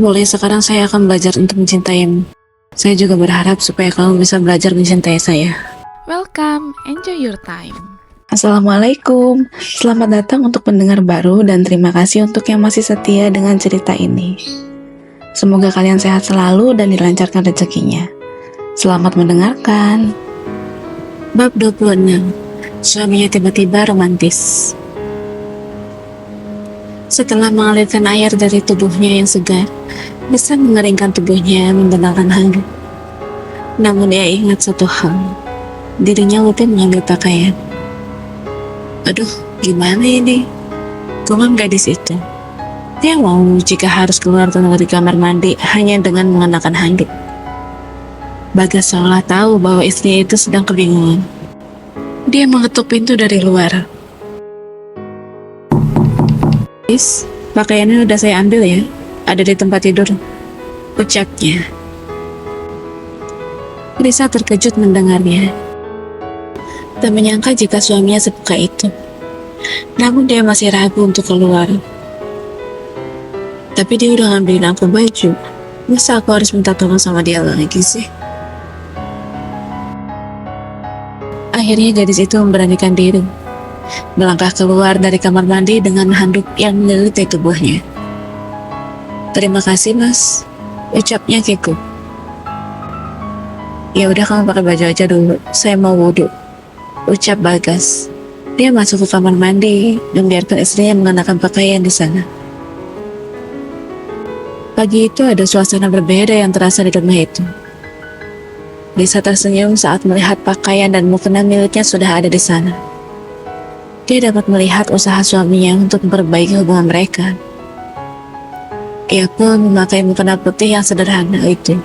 Mulai sekarang saya akan belajar untuk mencintaimu. Saya juga berharap supaya kamu bisa belajar mencintai saya. Welcome, enjoy your time. Assalamualaikum, selamat datang untuk pendengar baru dan terima kasih untuk yang masih setia dengan cerita ini. Semoga kalian sehat selalu dan dilancarkan rezekinya. Selamat mendengarkan. Bab 26. Suaminya tiba-tiba romantis. Setelah mengalirkan air dari tubuhnya yang segar, bisa mengeringkan tubuhnya menenangkan hangat. Namun dia ingat satu hal, dirinya lupa mengambil pakaian. Aduh, gimana ini? Gumam gadis itu. Dia mau jika harus keluar dari kamar mandi hanya dengan mengenakan handuk. Bagas seolah tahu bahwa istrinya itu sedang kebingungan. Dia mengetuk pintu dari luar. Miss, pakaiannya udah saya ambil ya. Ada di tempat tidur, ucapnya. Risa terkejut mendengarnya. Tak menyangka jika suaminya sebuka itu. Namun dia masih ragu untuk keluar. Tapi dia udah ngambilin aku baju. Masa aku harus minta tolong sama dia lagi sih? Akhirnya gadis itu memberanikan diri. Melangkah keluar dari kamar mandi dengan handuk yang menyelimuti tubuhnya. Terima kasih mas, ucapnya kikuk. Ya udah kamu pakai baju aja dulu, saya mau wudhu, ucap Bagas. Dia masuk ke kamar mandi dan biarkan istrinya mengenakan pakaian di sana. Pagi itu ada suasana berbeda yang terasa di rumah itu. Lisa tersenyum saat melihat pakaian dan mukena miliknya sudah ada di sana. Dia dapat melihat usaha suaminya untuk memperbaiki hubungan mereka. Ia pun memakai mukena putih yang sederhana itu.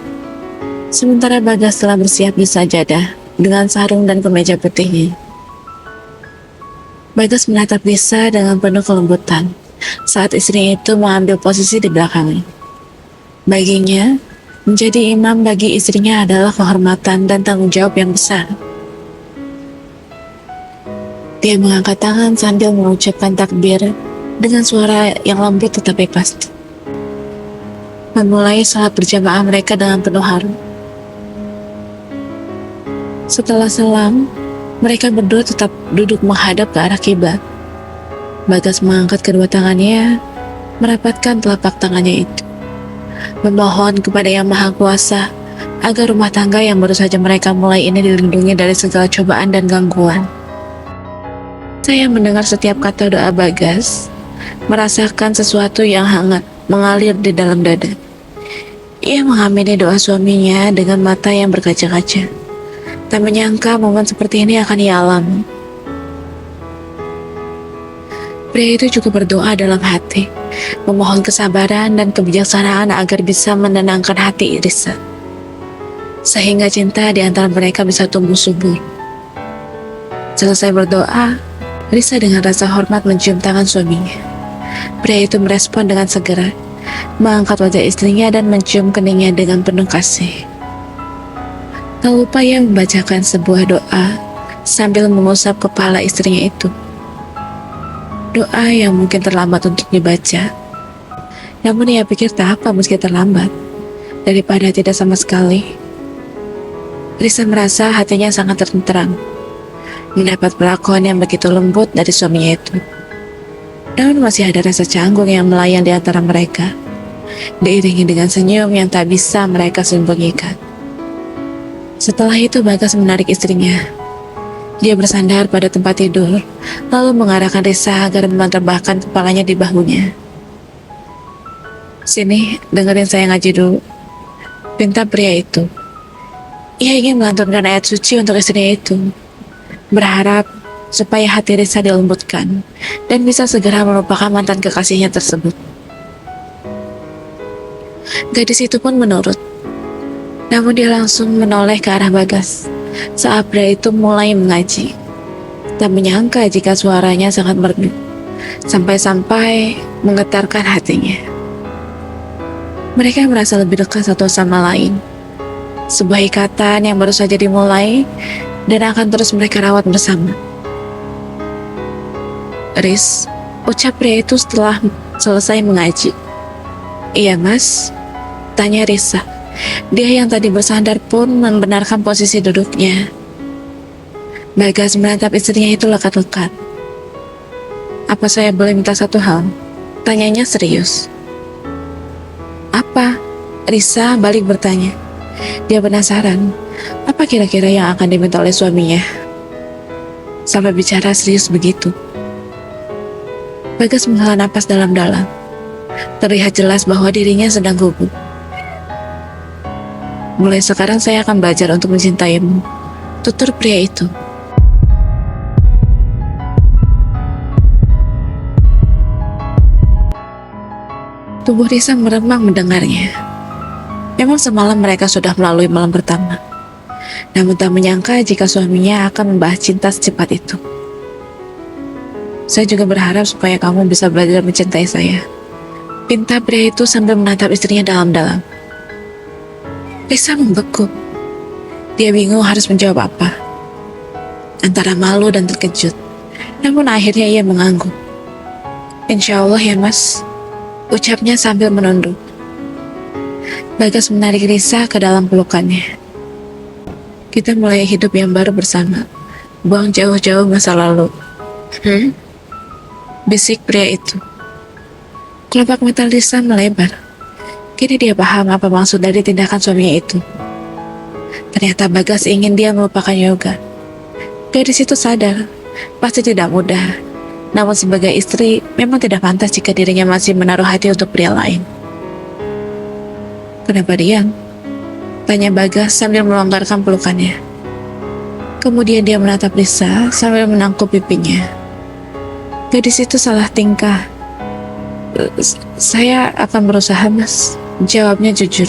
Sementara Bagas telah bersiap di sajadah dengan sarung dan kemeja putihnya. Bagas menatap Lisa dengan penuh kelembutan saat istrinya itu mengambil posisi di belakangnya. Baginya, menjadi imam bagi istrinya adalah kehormatan dan tanggung jawab yang besar. Dia mengangkat tangan sambil mengucapkan takbir dengan suara yang lembut tetapi pasti. Memulai salat berjamaah mereka dengan penuh haru. Setelah salam, mereka berdua tetap duduk menghadap ke arah kiblat. Bagas mengangkat kedua tangannya, merapatkan telapak tangannya itu, memohon kepada Yang Maha Kuasa agar rumah tangga yang baru saja mereka mulai ini dilindungi dari segala cobaan dan gangguan. Saya mendengar setiap kata doa Bagas, merasakan sesuatu yang hangat mengalir di dalam dada. Ia mengamini doa suaminya dengan mata yang berkaca-kaca. Tak menyangka momen seperti ini akan ia alami. Pria itu juga berdoa dalam hati, memohon kesabaran dan kebijaksanaan agar bisa menenangkan hati Risa, sehingga cinta di antara mereka bisa tumbuh subur. Selesai berdoa, Risa dengan rasa hormat mencium tangan suaminya. Pria itu merespon dengan segera, mengangkat wajah istrinya dan mencium keningnya dengan penuh kasih. Tak lupa ia membacakan sebuah doa sambil mengusap kepala istrinya itu. Doa yang mungkin terlambat untuk dibaca. Namun ia pikir tak apa meski terlambat, daripada tidak sama sekali. Risa merasa hatinya sangat tertentram mendapat perlakuan yang begitu lembut dari suaminya itu. Namun masih ada rasa canggung yang melayang di antara mereka, diiringi dengan senyum yang tak bisa mereka sembunyikan. Setelah itu Bagas menarik istrinya. Dia bersandar pada tempat tidur, lalu mengarahkan Risa agar menerbahkan kepalanya di bahunya. Sini, dengerin saya ngaji dulu, pinta pria itu. Ia ingin melantunkan ayat suci untuk istrinya itu, berharap supaya hati Risa dilembutkan dan bisa segera melupakan mantan kekasihnya tersebut. Gadis itu pun menurut. Namun dia langsung menoleh ke arah Bagas saat pria itu mulai mengaji. Tak menyangka jika suaranya sangat merdu, sampai-sampai menggetarkan hatinya. Mereka merasa lebih dekat satu sama lain. Sebuah ikatan yang baru saja dimulai dan akan terus mereka rawat bersama. Riz, ucap pria itu setelah selesai mengaji. Iya mas, Tanya Risa. Dia yang tadi bersandar pun membenarkan posisi duduknya. Bagas menatap istrinya itu lekat-lekat. Apa saya boleh minta satu hal? Tanyanya serius. Apa? Risa balik bertanya. Dia penasaran, apa kira-kira yang akan diminta oleh suaminya? Sampai bicara serius begitu. Bagas menghela napas dalam-dalam. Terlihat jelas bahwa dirinya sedang gugup. Mulai sekarang saya akan belajar untuk mencintaimu, tutur pria itu. Tubuh Risa meremang mendengarnya. Memang semalam mereka sudah melalui malam pertama. Namun tak menyangka jika suaminya akan membahas cinta secepat itu. Saya juga berharap supaya kamu bisa belajar mencintai saya. Pinta pria itu sambil menatap istrinya dalam-dalam. Risa membeku. Dia bingung harus menjawab apa. Antara malu dan terkejut. Namun akhirnya ia mengangguk. Insya Allah ya mas, ucapnya sambil menunduk. Bagas menarik Risa ke dalam pelukannya. Kita mulai hidup yang baru bersama. Buang jauh-jauh masa lalu. Bisik pria itu. Kelopak mata Risa melebar. Kini dia paham apa maksud dari tindakan suaminya itu. Ternyata Bagas ingin dia melupakan Yoga. Gadis itu sadar, pasti tidak mudah. Namun sebagai istri, memang tidak pantas jika dirinya masih menaruh hati untuk pria lain. Kenapa diam? Tanya Bagas sambil melonggarkan pelukannya. Kemudian dia menatap Risa sambil menangkup pipinya. Gadis itu salah tingkah. Saya akan berusaha mas, jawabnya jujur.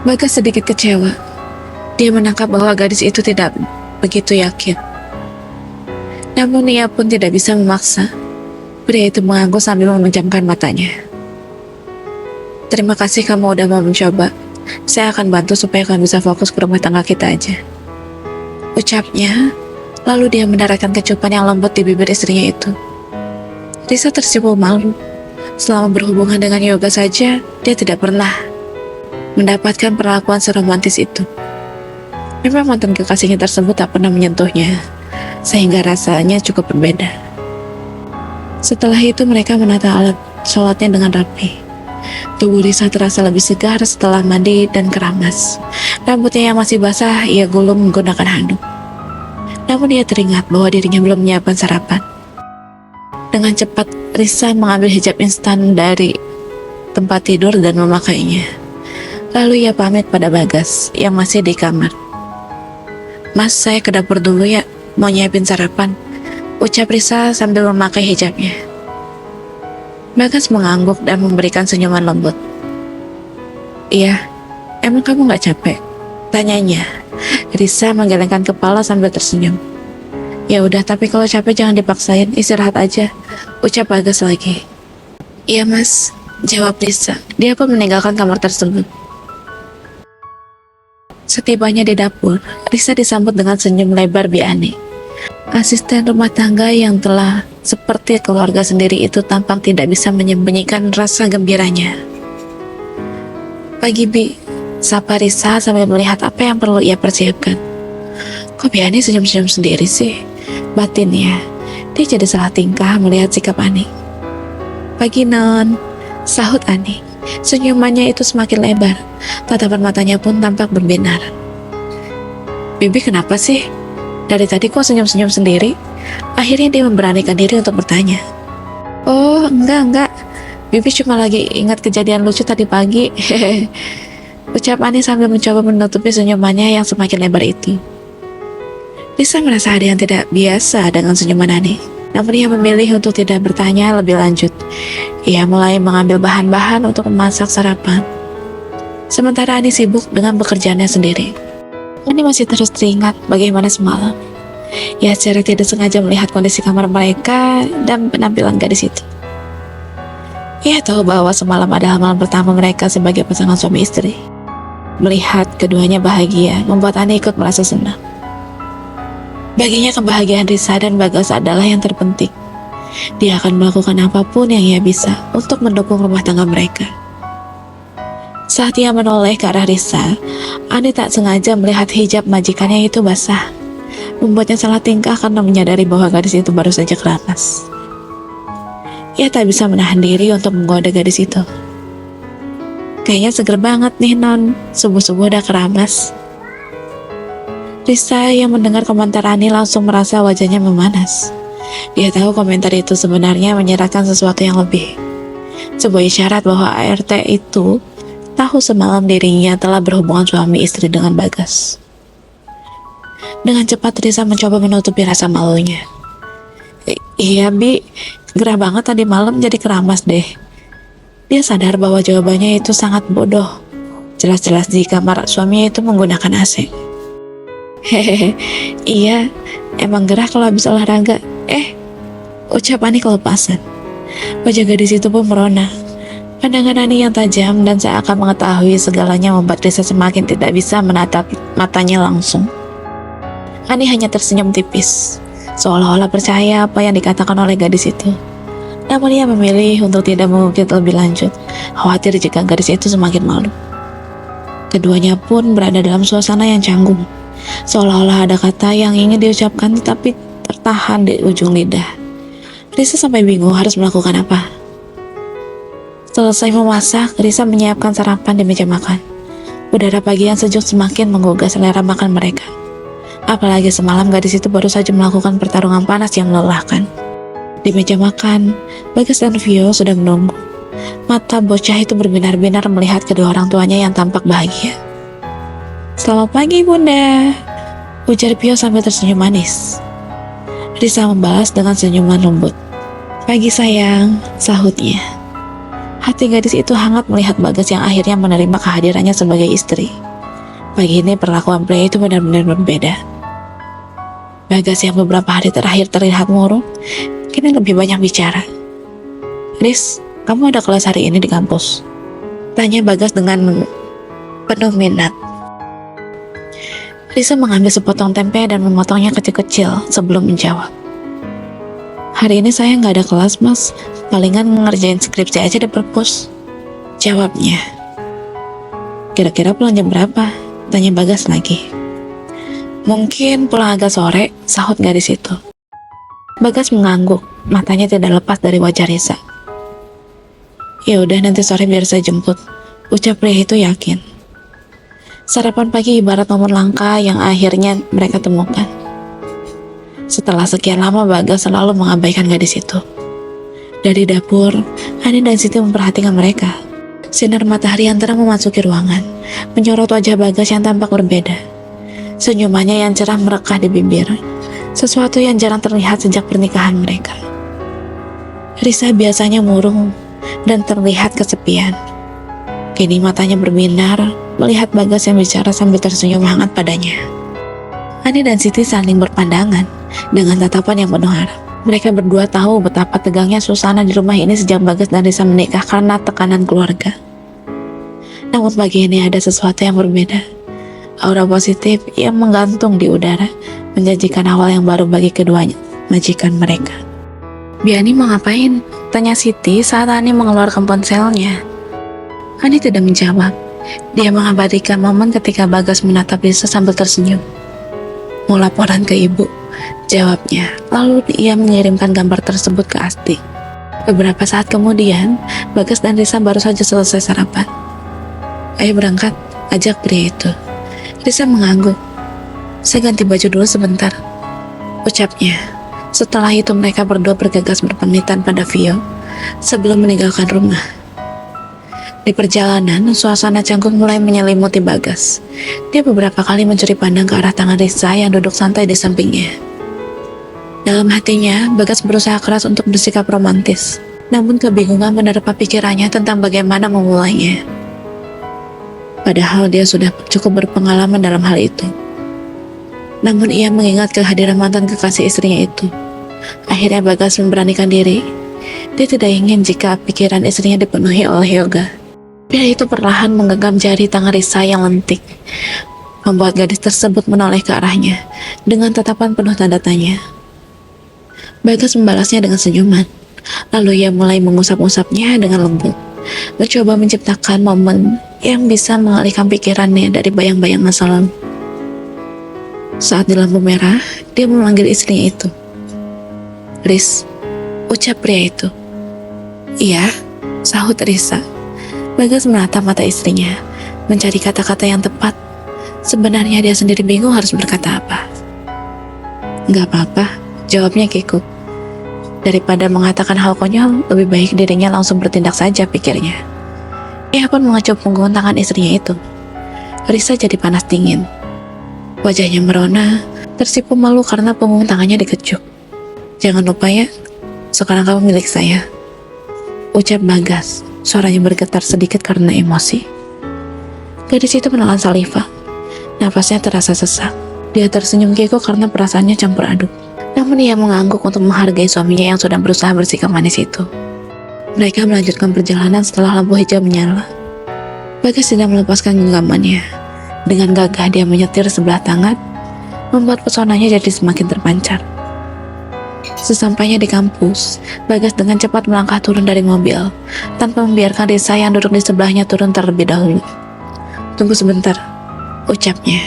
Bagas sedikit kecewa. Dia menangkap bahwa gadis itu tidak begitu yakin. Namun ia pun tidak bisa memaksa. Pria itu mengangguk sambil memejamkan matanya. Terima kasih kamu udah mau mencoba. Saya akan bantu supaya kamu bisa fokus ke rumah tangga kita aja. Ucapnya, lalu dia mendaratkan kecupan yang lembut di bibir istrinya itu. Risa tersipu malu. Selama berhubungan dengan Yoga saja, dia tidak pernah mendapatkan perlakuan seromantis itu. Memang mantan kekasihnya tersebut tak pernah menyentuhnya, sehingga rasanya cukup berbeda. Setelah itu mereka menata alat sholatnya dengan rapi. Tubuh Risa terasa lebih segar setelah mandi dan keramas. Rambutnya yang masih basah ia gulung menggunakan handuk. Namun dia teringat bahwa dirinya belum menyiapkan sarapan. Dengan cepat Risa mengambil hijab instan dari tempat tidur dan memakainya. Lalu ia pamit pada Bagas yang masih di kamar. Mas, saya ke dapur dulu ya, mau nyiapin sarapan, ucap Risa sambil memakai hijabnya. Bagas mengangguk dan memberikan senyuman lembut. Iya, emang kamu gak capek? Tanyanya. Risa menggelengkan kepala sambil tersenyum. Ya udah, tapi kalau capek jangan dipaksain, istirahat aja, ucap Bagas lagi. Iya mas, jawab Risa. Dia pun meninggalkan kamar tersebut. Setibanya di dapur, Risa disambut dengan senyum lebar Biani. Asisten rumah tangga yang telah seperti keluarga sendiri itu tampak tidak bisa menyembunyikan rasa gembiranya. Pagi Bi, sapa Risa sambil melihat apa yang perlu ia persiapkan. Kok Biani senyum-senyum sendiri sih? Batinnya, dia jadi salah tingkah melihat sikap Ani. Pagi Non, sahut Ani. Senyumannya itu semakin lebar, tatapan matanya pun tampak berbinar. Bibi kenapa sih? Dari tadi kok senyum-senyum sendiri? Akhirnya dia memberanikan diri untuk bertanya. Oh, enggak. Bibi cuma lagi ingat kejadian lucu tadi pagi. Ucap Ani sambil mencoba menutupi senyumannya yang semakin lebar itu. Risa merasa ada yang tidak biasa dengan senyuman Ani. Namun ia memilih untuk tidak bertanya lebih lanjut. Ia mulai mengambil bahan-bahan untuk memasak sarapan. Sementara Ani sibuk dengan pekerjaannya sendiri. Ani masih terus teringat bagaimana semalam. Ia secara tidak sengaja melihat kondisi kamar mereka dan penampilan gadis itu. Ia tahu bahwa semalam adalah malam pertama mereka sebagai pasangan suami istri. Melihat keduanya bahagia membuat Ani ikut merasa senang. Baginya kebahagiaan Risa dan Bagas adalah yang terpenting. Dia akan melakukan apapun yang ia bisa untuk mendukung rumah tangga mereka. Saat ia menoleh ke arah Risa, Ani tak sengaja melihat hijab majikannya itu basah, membuatnya salah tingkah karena menyadari bahwa gadis itu baru saja keramas. Ia tak bisa menahan diri untuk menggoda gadis itu. Kayaknya seger banget nih non, subuh-subuh udah keramas. Risa yang mendengar komentar Ani langsung merasa wajahnya memanas. Dia tahu komentar itu sebenarnya menyerahkan sesuatu yang lebih. Sebuah isyarat bahwa ART itu tahu semalam dirinya telah berhubungan suami istri dengan Bagas. Dengan cepat Risa mencoba menutupi rasa malunya. Iya Bi, gerah banget tadi malam jadi keramas deh. Dia sadar bahwa jawabannya itu sangat bodoh. Jelas-jelas di kamar suaminya itu menggunakan AC. Hehehe, iya, emang gerah kalau habis olahraga. Ucap Ani kelepasan. Wajah gadis itu pun merona. Pandangan Ani yang tajam dan seakan mengetahui segalanya membuat Risa semakin tidak bisa menatap matanya langsung. Ani hanya tersenyum tipis, seolah-olah percaya apa yang dikatakan oleh gadis itu. Namun ia memilih untuk tidak mengungkit lebih lanjut, khawatir jika gadis itu semakin malu. Keduanya pun berada dalam suasana yang canggung, seolah-olah ada kata yang ingin diucapkan tetapi tertahan di ujung lidah. Risa sampai bingung harus melakukan apa. Selesai memasak, Risa menyiapkan sarapan di meja makan. Udara pagi yang sejuk semakin menggugah selera makan mereka. Apalagi semalam gadis itu baru saja melakukan pertarungan panas yang melelahkan. Di meja makan, Bagas dan Vio sudah menunggu. Mata bocah itu berbinar-binar melihat kedua orang tuanya yang tampak bahagia. "Selamat pagi Bunda," ujar Vio sambil tersenyum manis. Risa membalas dengan senyuman lembut. "Pagi sayang," sahutnya. Hati gadis itu hangat melihat Bagas yang akhirnya menerima kehadirannya sebagai istri. Pagi ini perlakuan pria itu benar-benar berbeda. Bagas yang beberapa hari terakhir terlihat murung, kini lebih banyak bicara. "Riz, kamu ada kelas hari ini di kampus?" tanya Bagas dengan penuh minat. Risa mengambil sepotong tempe dan memotongnya kecil-kecil sebelum menjawab. "Hari ini saya nggak ada kelas mas, palingan ngerjain skripsi aja di perpus," jawabnya. "Kira-kira pulang jam berapa?" tanya Bagas lagi. "Mungkin pulang agak sore," sahut gadis itu. Bagas mengangguk, matanya tidak lepas dari wajah Risa. "Ya udah nanti sore biar saya jemput," ucap pria itu yakin. Sarapan pagi ibarat nomor langka yang akhirnya mereka temukan. Setelah sekian lama Bagas selalu mengabaikan gadis itu. Dari dapur, Ani dan Siti memperhatikan mereka. Sinar matahari yang terang memasuki ruangan, menyorot wajah Bagas yang tampak berbeda. Senyumannya yang cerah merekah di bibir, sesuatu yang jarang terlihat sejak pernikahan mereka. Risa biasanya murung dan terlihat kesepian. Kini matanya berbinar melihat Bagas yang bicara sambil tersenyum hangat padanya. Ani dan Siti saling berpandangan dengan tatapan yang penuh harap. Mereka berdua tahu betapa tegangnya suasana di rumah ini sejak Bagas dan Risa menikah karena tekanan keluarga. Namun pagi ini ada sesuatu yang berbeda. Aura positif yang menggantung di udara menjanjikan awal yang baru bagi keduanya, majikan mereka. "Biani mau ngapain?" tanya Siti saat Ani mengeluarkan ponselnya. Ani tidak menjawab. Dia mengabadikan momen ketika Bagas menatap Risa sambil tersenyum. "Mau laporan ke ibu," jawabnya. Lalu ia mengirimkan gambar tersebut ke Asti. Beberapa saat kemudian, Bagas dan Risa baru saja selesai sarapan. "Ayo berangkat," ajak pria itu. Risa mengangguk. "Saya ganti baju dulu sebentar," ucapnya. Setelah itu mereka berdua bergegas berpamitan pada Vio sebelum meninggalkan rumah. Di perjalanan, suasana canggung mulai menyelimuti Bagas. Dia beberapa kali mencuri pandang ke arah tangan Risa yang duduk santai di sampingnya. Dalam hatinya, Bagas berusaha keras untuk bersikap romantis, namun kebingungan menerpa pikirannya tentang bagaimana memulainya. Padahal dia sudah cukup berpengalaman dalam hal itu. Namun ia mengingat kehadiran mantan kekasih istrinya itu. Akhirnya Bagas memberanikan diri. Dia tidak ingin jika pikiran istrinya dipenuhi oleh Yoga. Pria itu perlahan menggenggam jari tangan Risa yang lentik, membuat gadis tersebut menoleh ke arahnya dengan tatapan penuh tanda tanya. Bagas membalasnya dengan senyuman, lalu ia mulai mengusap-usapnya dengan lembut, mencoba menciptakan momen yang bisa mengalihkan pikirannya dari bayang-bayang masa lalu. Saat di lampu merah, dia memanggil istrinya itu. "Riz," ucap pria itu. "Iya," sahut Risa. Bagas menatap mata istrinya, mencari kata-kata yang tepat. Sebenarnya dia sendiri bingung harus berkata apa. "Gak apa-apa," jawabnya kikuk. Daripada mengatakan hal konyol, lebih baik dirinya langsung bertindak saja, pikirnya. Ia pun mengecup punggung tangan istrinya itu. Risa jadi panas dingin. Wajahnya merona, tersipu malu karena punggung tangannya dikecup. "Jangan lupa ya, sekarang kamu milik saya," ucap Bagas. Suaranya bergetar sedikit karena emosi. Gadis itu menelan saliva. Nafasnya terasa sesak. Dia tersenyum kikuk karena perasaannya campur aduk. Namun ia mengangguk untuk menghargai suaminya yang sudah berusaha bersikap manis itu. Mereka melanjutkan perjalanan setelah lampu hijau menyala. Bagas tidak melepaskan genggamannya. Dengan gagah dia menyetir sebelah tangan, membuat pesonanya jadi semakin terpancar. Sesampainya di kampus, Bagas dengan cepat melangkah turun dari mobil, tanpa membiarkan Risa yang duduk di sebelahnya turun terlebih dahulu. "Tunggu sebentar," ucapnya.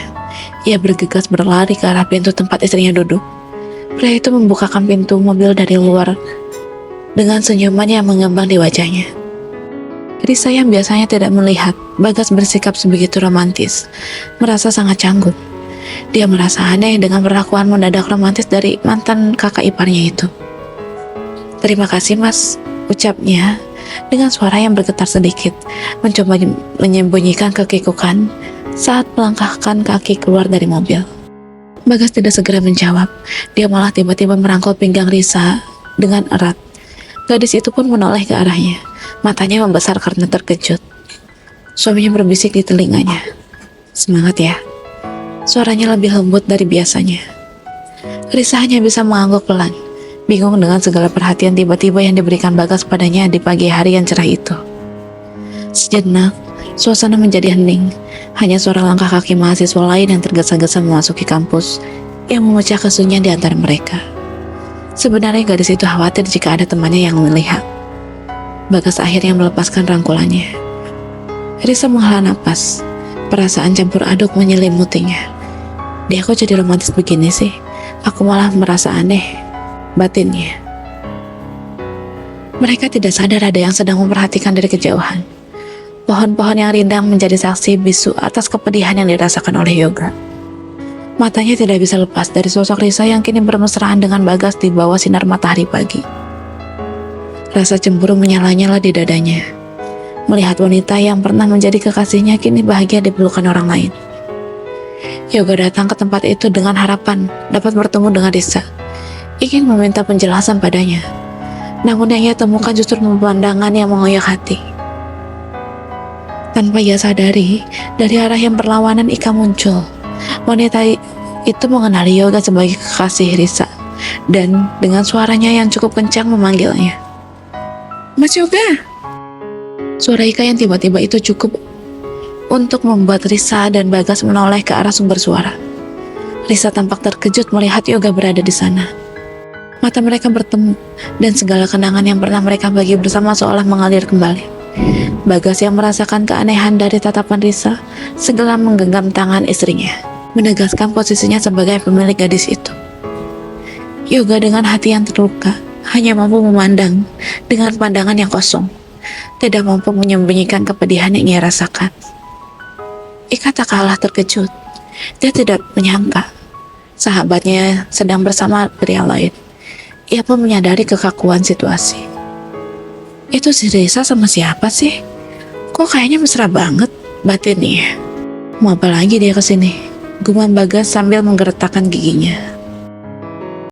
Ia bergegas berlari ke arah pintu tempat istrinya duduk. Pria itu membukakan pintu mobil dari luar dengan senyuman yang mengembang di wajahnya. Risa yang biasanya tidak melihat Bagas bersikap sebegitu romantis, merasa sangat canggung. Dia merasa aneh dengan perlakuan mendadak romantis dari mantan kakak iparnya itu. "Terima kasih, Mas," ucapnya dengan suara yang bergetar sedikit, mencoba menyembunyikan kekikukan saat melangkahkan kaki keluar dari mobil. Bagas tidak segera menjawab. Dia malah tiba-tiba merangkul pinggang Risa dengan erat. Gadis itu pun menoleh ke arahnya. Matanya membesar karena terkejut. Suaminya berbisik di telinganya. "Semangat ya." Suaranya lebih lembut dari biasanya. Risa hanya bisa mengangguk pelan, bingung dengan segala perhatian tiba-tiba yang diberikan Bagas padanya di pagi hari yang cerah itu. Sejenak, suasana menjadi hening. Hanya suara langkah kaki mahasiswa lain yang tergesa-gesa memasuki kampus yang memecah kesunyian di antara mereka. Sebenarnya gadis itu khawatir jika ada temannya yang melihat. Bagas akhirnya melepaskan rangkulannya. Risa menghela napas. Perasaan campur aduk menyelimutinya. "Dia kok jadi romantis begini sih? Aku malah merasa aneh," batinnya. Mereka tidak sadar ada yang sedang memperhatikan dari kejauhan. Pohon-pohon yang rindang menjadi saksi bisu atas kepedihan yang dirasakan oleh Yoga. Matanya tidak bisa lepas dari sosok Risa yang kini bermesraan dengan Bagas di bawah sinar matahari pagi. Rasa cemburu menyala-nyala di dadanya. Melihat wanita yang pernah menjadi kekasihnya kini bahagia dipelukan orang lain. Yoga datang ke tempat itu dengan harapan dapat bertemu dengan Risa. Ingin meminta penjelasan padanya. Namun yang ia temukan justru pemandangan yang mengoyak hati. Tanpa ia sadari, dari arah yang berlawanan Ika muncul. Wanita itu mengenali Yoga sebagai kekasih Risa, dan dengan suaranya yang cukup kencang memanggilnya. "Mas Yoga!" Suara Ika yang tiba-tiba itu cukup untuk membuat Risa dan Bagas menoleh ke arah sumber suara. Risa tampak terkejut melihat Yoga berada di sana. Mata mereka bertemu, dan segala kenangan yang pernah mereka bagi bersama seolah mengalir kembali. Bagas yang merasakan keanehan dari tatapan Risa segera menggenggam tangan istrinya, menegaskan posisinya sebagai pemilik gadis itu. Yoga dengan hati yang terluka hanya mampu memandang dengan pandangan yang kosong, tidak mampu menyembunyikan kepedihan yang ia rasakan. Ika tak kalah terkejut. Dia tidak menyangka sahabatnya sedang bersama pria lain. Ia pun menyadari kekakuan situasi. "Itu si Risa sama siapa sih? Kok kayaknya mesra banget," batinnya. "Mau apa lagi dia kesini?" gumam Bagas sambil menggeretakkan giginya.